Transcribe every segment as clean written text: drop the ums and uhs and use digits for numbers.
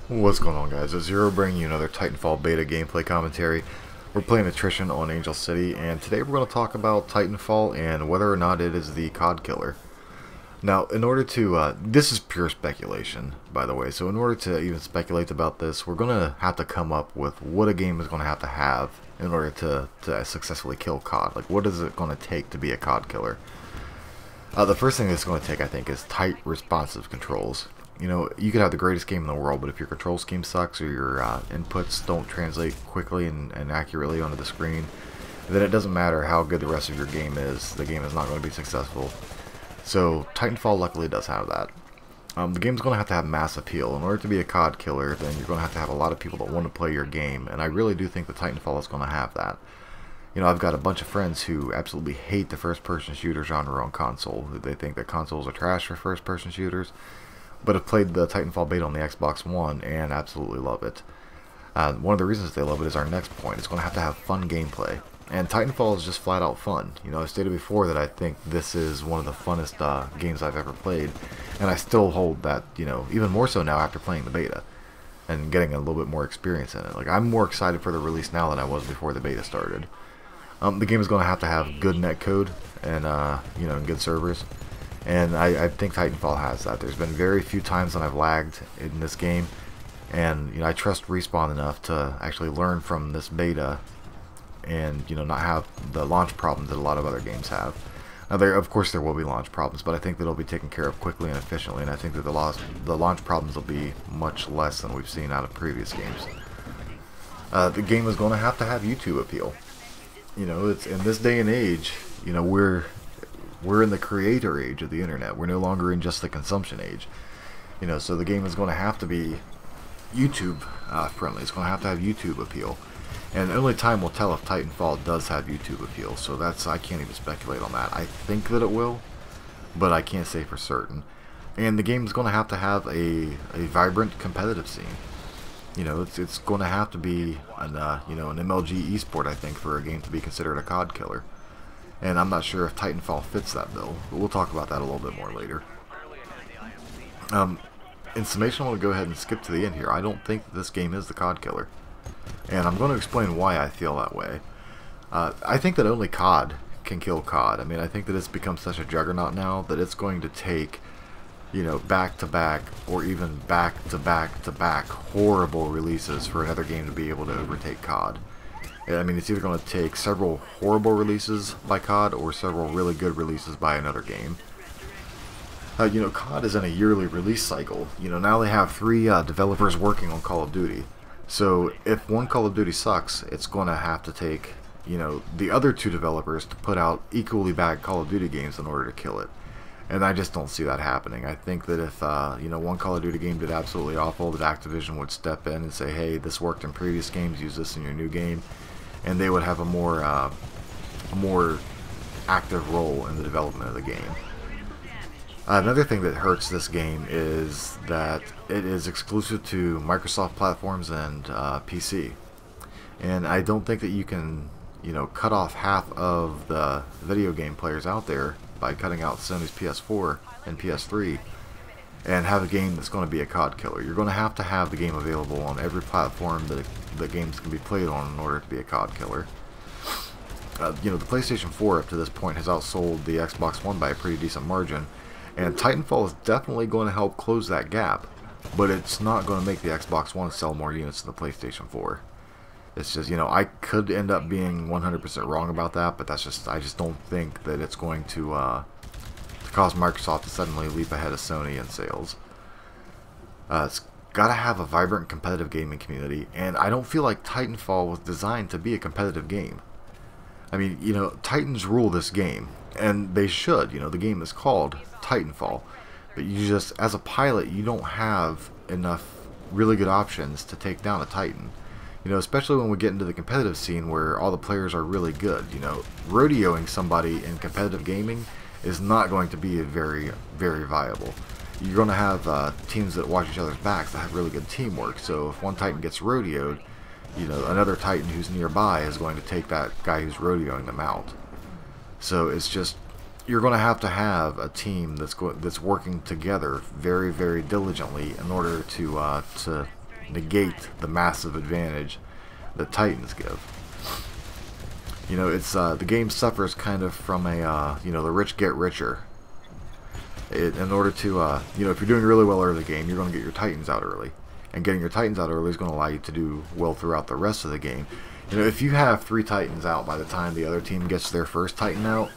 What's going on, guys? It's Zero bringing you another Titanfall beta gameplay commentary. We're playing Attrition on Angel City, and today we're going to talk about Titanfall and whether or not it is the CoD killer. Now, in order to, this is pure speculation, by the way, so in order to even speculate about this, we're going to have to come up with what a game is going to have in order to successfully kill CoD. Like, what is it going to take to be a CoD killer? The first thing it's going to take, I think, is tight, responsive controls. You know, you could have the greatest game in the world, but if your control scheme sucks or your inputs don't translate quickly and accurately onto the screen, then it doesn't matter how good the rest of your game is. The game is not going to be successful. So Titanfall luckily does have that. The game's going to have mass appeal. In order to be a CoD killer, then you're going to have a lot of people that want to play your game, and I really do think that Titanfall is going to have that. You know, I've got a bunch of friends who absolutely hate the first-person shooter genre on console. They think that consoles are trash for first-person shooters, but have played the Titanfall beta on the Xbox One and absolutely love it. One of the reasons they love it is our next point. It's going to have fun gameplay. And Titanfall is just flat out fun. You know, I've stated before that I think this is one of the funnest games I've ever played. And I still hold that, you know, even more so now after playing the beta and getting a little bit more experience in it. Like, I'm more excited for the release now than I was before the beta started. The game is going to have good netcode and, you know, good servers. And I think Titanfall has that. There's been very few times that I've lagged in this game, and you know, I trust Respawn enough to actually learn from this beta, and you know, not have the launch problems that a lot of other games have. Now, of course, there will be launch problems, but I think that it'll be taken care of quickly and efficiently, and I think that the launch problems will be much less than we've seen out of previous games. The game is going to have YouTube appeal. You know, it's in this day and age. You know, we're in the creator age of the internet. We're no longer in just the consumption age. You know, so the game is going to have to be YouTube friendly. It's going to have YouTube appeal. And only time will tell if Titanfall does have YouTube appeal. So I can't even speculate on that. I think that it will, but I can't say for certain. And the game is going to have a vibrant competitive scene. You know, it's going to have to be an MLG esport, I think, for a game to be considered a CoD killer. And I'm not sure if Titanfall fits that bill, but we'll talk about that a little bit more later. In summation, I'm going to go ahead and skip to the end here. I don't think that this game is the CoD killer. And I'm going to explain why I feel that way. I think that only CoD can kill CoD. I mean, I think that it's become such a juggernaut now that it's going to take, you know, back-to-back or even back-to-back-to-back horrible releases for another game to be able to overtake CoD. I mean, it's either going to take several horrible releases by CoD or several really good releases by another game. You know, CoD is in a yearly release cycle. You know, now they have 3 developers working on Call of Duty. So if one Call of Duty sucks, it's going to have to take, you know, the other 2 developers to put out equally bad Call of Duty games in order to kill it. And I just don't see that happening. I think that if, you know, one Call of Duty game did absolutely awful, that Activision would step in and say, hey, this worked in previous games, use this in your new game. And they would have a more active role in the development of the game. Another thing that hurts this game is that it is exclusive to Microsoft platforms and PC. And I don't think that you can, you know, cut off half of the video game players out there by cutting out Sony's PS4 and PS3 and have a game that's going to be a CoD killer. You're going to have the game available on every platform that the games can be played on in order to be a CoD killer. You know, the PlayStation 4 up to this point has outsold the Xbox One by a pretty decent margin, and Titanfall is definitely going to help close that gap, but it's not going to make the Xbox One sell more units than the PlayStation 4. It's just, you know, I could end up being 100% wrong about that, but I just don't think that it's going to cause Microsoft to suddenly leap ahead of Sony in sales. It's got to have a vibrant competitive gaming community, and I don't feel like Titanfall was designed to be a competitive game. I mean, you know, Titans rule this game, and they should. You know, the game is called Titanfall, but you just, as a pilot, you don't have enough really good options to take down a Titan. You know, especially when we get into the competitive scene where all the players are really good. You know, rodeoing somebody in competitive gaming is not going to be very, very viable. You're going to have teams that watch each other's backs that have really good teamwork. So if one Titan gets rodeoed, you know, another Titan who's nearby is going to take that guy who's rodeoing them out. So it's just, you're going to have a team that's working together very, very diligently in order to negate the massive advantage that Titans give. You know, it's the game suffers kind of from a you know, the rich get richer. In order to you know, if you're doing really well early in the game, you're going to get your Titans out early, and getting your Titans out early is going to allow you to do well throughout the rest of the game. You know, if you have 3 Titans out by the time the other team gets their first Titan out,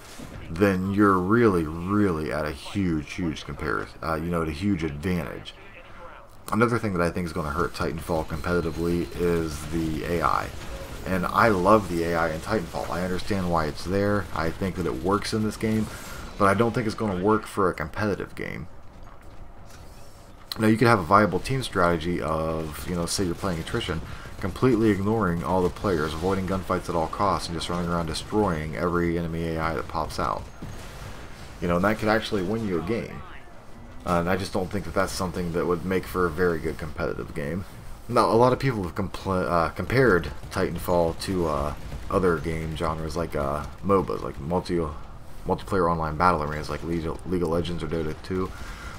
then you're really at a huge comparison. You know, at a huge advantage. Another thing that I think is going to hurt Titanfall competitively is the AI. And I love the AI in Titanfall. I understand why it's there. I think that it works in this game, but I don't think it's going to work for a competitive game. Now, you could have a viable team strategy of, you know, say you're playing attrition, completely ignoring all the players, avoiding gunfights at all costs, and just running around destroying every enemy AI that pops out. You know, and that could actually win you a game. And I just don't think that that's something that would make for a very good competitive game. Now, a lot of people have compared Titanfall to other game genres like MOBAs, like multiplayer online battle arenas like League of Legends or Dota 2.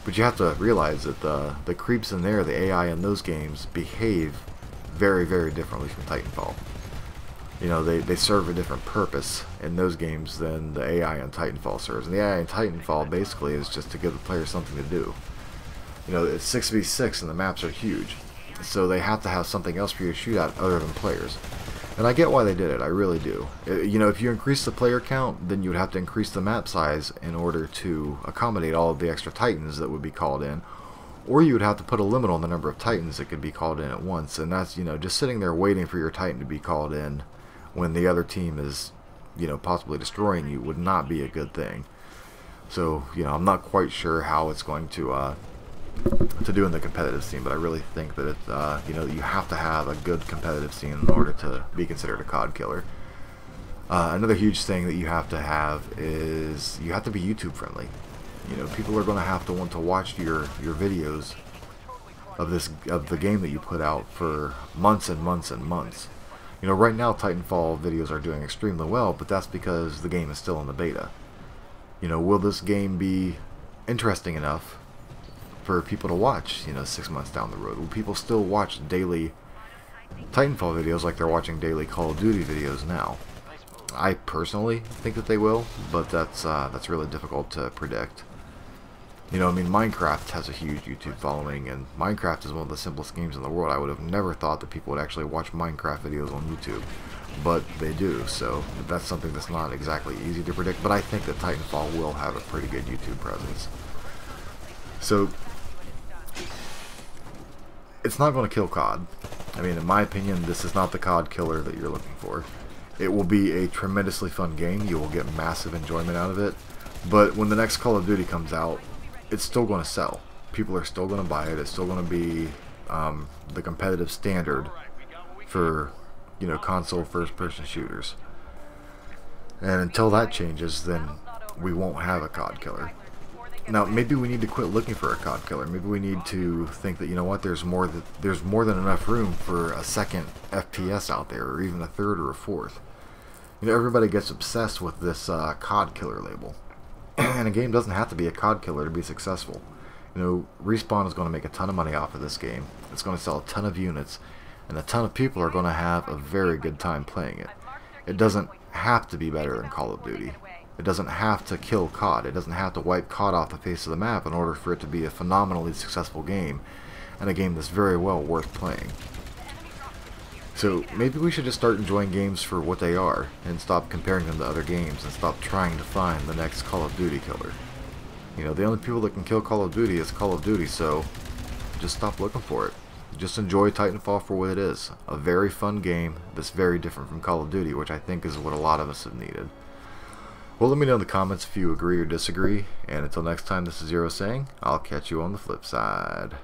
But you have to realize that the creeps in there, the AI in those games, behave very differently from Titanfall. You know, they serve a different purpose in those games than the AI in Titanfall serves. And the AI in Titanfall basically is just to give the player something to do. You know, it's 6v6 and the maps are huge, so they have to have something else for you to shoot at other than players. And I get why they did it, I really do. You know, if you increase the player count, then you would have to increase the map size in order to accommodate all of the extra Titans that would be called in. Or you would have to put a limit on the number of Titans that could be called in at once. And that's, you know, just sitting there waiting for your Titan to be called in when the other team is, you know, possibly destroying you would not be a good thing. So, you know, I'm not quite sure how it's going to do in the competitive scene, but I really think that it, you know, you have to have a good competitive scene in order to be considered a COD killer. Another huge thing that you have to have is you have to be YouTube friendly. You know, people are going to have to want to watch your videos of the game that you put out for months and months. You know, right now Titanfall videos are doing extremely well, but that's because the game is still in the beta. You know, will this game be interesting enough for people to watch, you know, 6 months down the road? Will people still watch daily Titanfall videos like they're watching daily Call of Duty videos now? I personally think that they will, but that's really difficult to predict. You know, I mean, Minecraft has a huge YouTube following, and Minecraft is one of the simplest games in the world. I would have never thought that people would actually watch Minecraft videos on YouTube, but they do, so that's something that's not exactly easy to predict, but I think that Titanfall will have a pretty good YouTube presence. So, it's not going to kill COD. I mean, in my opinion, this is not the COD killer that you're looking for. It will be a tremendously fun game. You will get massive enjoyment out of it, but when the next Call of Duty comes out, it's still going to sell. People are still going to buy it. It's still going to be the competitive standard for, you know, console first-person shooters. And until that changes, then we won't have a COD killer. Now, maybe we need to quit looking for a COD killer. Maybe we need to think that, you know what, there's more than enough room for a second FPS out there, or even a third or a fourth. You know, everybody gets obsessed with this COD killer label. And a game doesn't have to be a COD killer to be successful. You know, Respawn is going to make a ton of money off of this game. It's going to sell a ton of units, and a ton of people are going to have a very good time playing it. It doesn't have to be better than Call of Duty. It doesn't have to kill COD. It doesn't have to wipe COD off the face of the map in order for it to be a phenomenally successful game, and a game that's very well worth playing. So maybe we should just start enjoying games for what they are, and stop comparing them to other games, and stop trying to find the next Call of Duty killer. You know, the only people that can kill Call of Duty is Call of Duty, so just stop looking for it. Just enjoy Titanfall for what it is. A very fun game that's very different from Call of Duty, which I think is what a lot of us have needed. Well, let me know in the comments if you agree or disagree, and until next time, this is Zero saying, I'll catch you on the flip side.